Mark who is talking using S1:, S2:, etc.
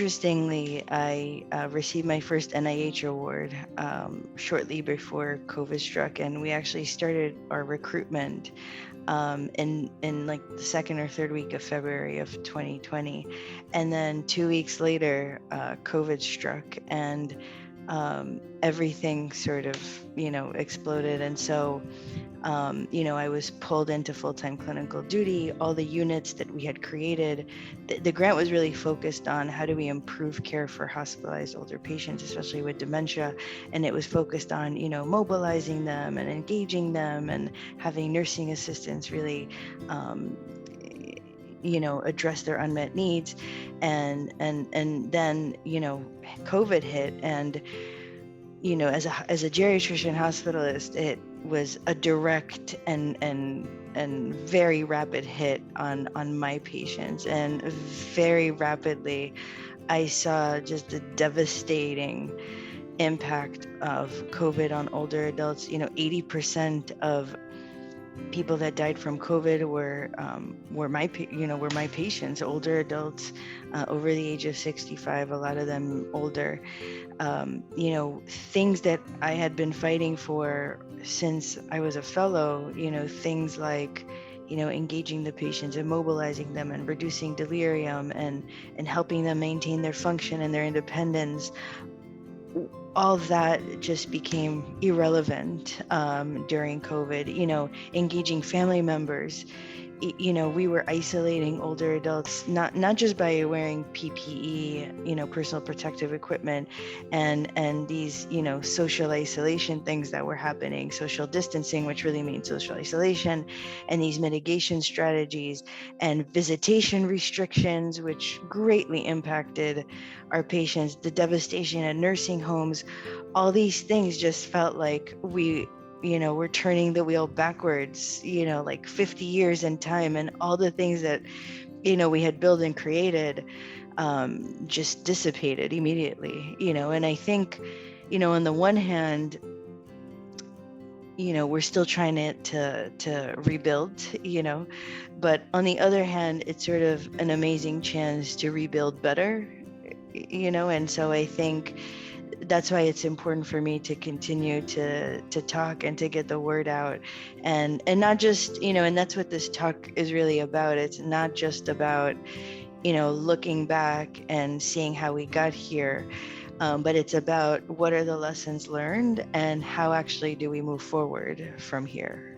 S1: interestingly, I received my first NIH award shortly before COVID struck, and we actually started our recruitment in like the second or third week of February of 2020, and then 2 weeks later, COVID struck, and everything sort of exploded, and so. I was pulled into full-time clinical duty. All the units that we had created, the grant was really focused on how do we improve care for hospitalized older patients, especially with dementia. And it was focused on, mobilizing them and engaging them and having nursing assistants really, address their unmet needs. And then, COVID hit, and as a geriatrician hospitalist, it was a direct and very rapid hit on my patients, and very rapidly I saw just the devastating impact of COVID on older adults. 80% of people that died from COVID were my patients, older adults over the age of 65, a lot of them older. Things that I had been fighting for since I was a fellow, things like, engaging the patients and mobilizing them and reducing delirium and helping them maintain their function and their independence. All of that just became irrelevant during COVID. Engaging family members. We were isolating older adults, not just by wearing PPE, personal protective equipment, and these, social isolation things that were happening, social distancing, which really means social isolation, and these mitigation strategies and visitation restrictions, which greatly impacted our patients, the devastation at nursing homes. All these things just felt like we're turning the wheel backwards, like 50 years in time, and all the things that, we had built and created just dissipated immediately, and I think, on the one hand, we're still trying to rebuild, but on the other hand, it's sort of an amazing chance to rebuild better, and so I think that's why it's important for me to continue to talk and to get the word out, and not just, and that's what this talk is really about. It's not just about, looking back and seeing how we got here, but it's about what are the lessons learned and how actually do we move forward from here.